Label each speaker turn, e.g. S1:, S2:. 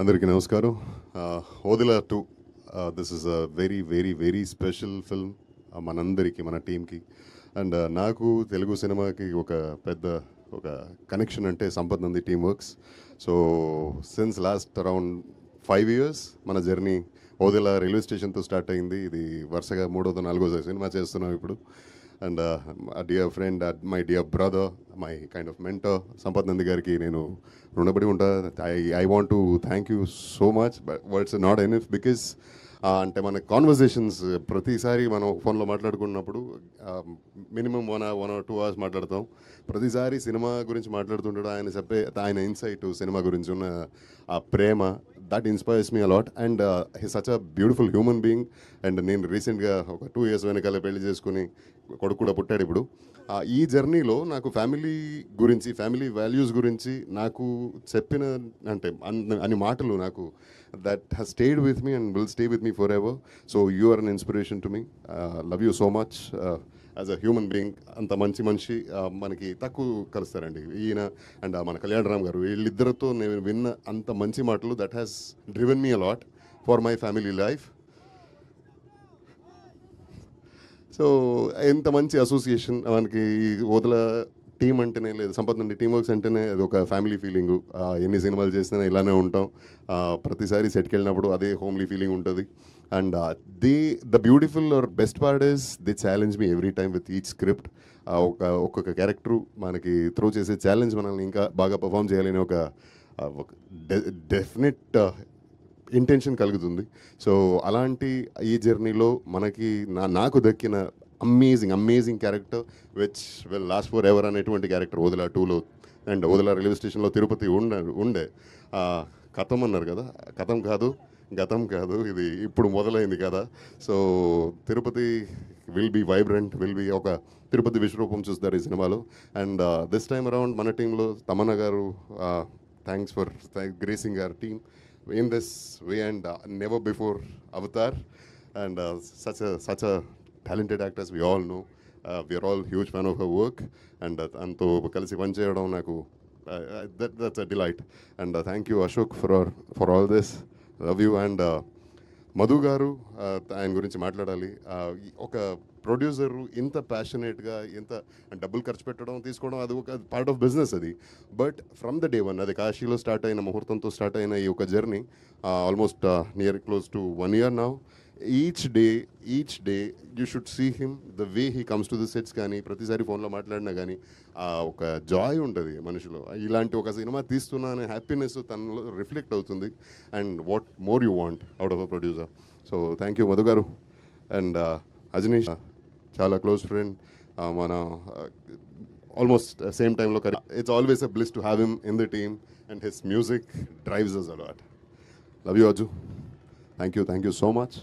S1: అందరికీ నమస్కారం. Odela 2 this is a very very very special film మనందరికీ, మన టీమ్కి. అండ్ నాకు తెలుగు సినిమాకి ఒక కనెక్షన్ అంటే Sampath Nandi team works. So since last around 5 years మన జర్నీ ఓదిలా రైల్వే స్టేషన్తో స్టార్ట్ అయింది. ఇది వరుసగా 3వ 4వ సినిమా చేస్తున్నాం ఇప్పుడు. And dear friend, my dear brother, my kind of mentor Sampath Nandi గారికి నేను రుణపడి ఉంటా. I want to thank you so much, but words not enough. Because అంటే మన కాన్వర్జేషన్స్ ప్రతిసారి మనం ఫోన్లో మాట్లాడుకున్నప్పుడు మినిమం 1 or 2 hours మాట్లాడతాం. ప్రతిసారి సినిమా గురించి మాట్లాడుతుంటాడు. ఆయన ఇన్సైట్ సినిమా గురించి ఉన్న ఆ ప్రేమ, that inspires me a lot. And he such a beautiful human being. అండ్ నేను రీసెంట్గా ఒక 2 years వెనకాల పెళ్లి చేసుకుని కొడుకు కూడా పుట్టాడు ఇప్పుడు. ఈ జర్నీలో నాకు ఫ్యామిలీ గురించి, ఫ్యామిలీ వాల్యూస్ గురించి నాకు చెప్పిన అంటే అన్ని మాటలు నాకు that has stayed with me and will stay with me forever. So you are an inspiration to me. Love you so much as a human being. అంత మంచి మనిషి మనకి తక్కువ కలుస్తారండి. ఈయన అండ్ మన కళ్యాణ్ రామ్ గారు, వీళ్ళిద్దరితో నేను విన్న అంత మంచి మాటలు that has driven me a lot for my family life. So ఎంత మంచి అసోసియేషన్ మనకి ఈ ఓదల టీం అంటేనే, లేదు సంపత్ నంది టీమ్ వర్క్స్ అంటేనే అది ఒక ఫ్యామిలీ ఫీలింగు. ఎన్ని సినిమాలు చేసినా ఇలానే ఉంటాం. ప్రతిసారి సెట్కి వెళ్ళినప్పుడు అదే హోమ్లీ ఫీలింగ్ ఉంటుంది. And the beautiful or best part is they challenge me every time with each script. ఒక్కొక్క క్యారెక్టరు మనకి త్రో చేసే ఛాలెంజ్ మనల్ని ఇంకా బాగా పర్ఫామ్ చేయాలని ఒక డెఫినెట్ ఇంటెన్షన్ కలుగుతుంది. సో అలాంటి ఈ జర్నీలో మనకి నాకు దక్కిన amazing character which will last for ever అనేటువంటి క్యారెక్టర్ ఓదిలా 2లో. అండ్ ఓదిలా రైల్వే స్టేషన్లో తిరుపతి ఉండే కథం అన్నారు కదా, కథం కాదు, గతం కాదు, ఇది ఇప్పుడు మొదలైంది కదా. So Tirupati will be vibrant, will be ఒక తిరుపతి విశ్వరూపం చూస్తారు ఈ సినిమాలో. అండ్ దిస్ టైమ్ అరౌండ్ మన టీంలో తమన్నా గారు, thanks for gracing our team in this way and never before Avatar. And such a talented actress, we all know. We are all huge fan of her work. And anto kalisi pan cheyadam naku that's a delight. And thank you Ashok for all this. Love you. And Madhu గారు, ఆయన గురించి మాట్లాడాలి. ఒక producer ఇంత ప్యాషనేట్గా, ఇంత డబ్బులు ఖర్చు పెట్టడం తీసుకోవడం అది ఒక పార్ట్ ఆఫ్ బిజినెస్ అది. But from the day one, అది కాశీలో స్టార్ట్ అయిన, ముహూర్తంతో స్టార్ట్ అయిన ఈ ఒక journey almost near close to 1 year now. Each day you should see him, the way he comes to the sets. కానీ ప్రతిసారి ఫోన్లో మాట్లాడినా కానీ ఒక జాయ్ ఉంటుంది మనిషిలో. ఇలాంటి ఒక సినిమా తీస్తున్నా అనే హ్యాపీనెస్ తనలో రిఫ్లెక్ట్ అవుతుంది. And what more you want out of a producer. So thank you Madhu garu. And Ajaneesh చాలా క్లోజ్ ఫ్రెండ్, మన ఆల్మోస్ట్ సేమ్ టైంలో. It's always a bliss to have him in the team and his music drives us a lot. Love you Aju. Thank you so much.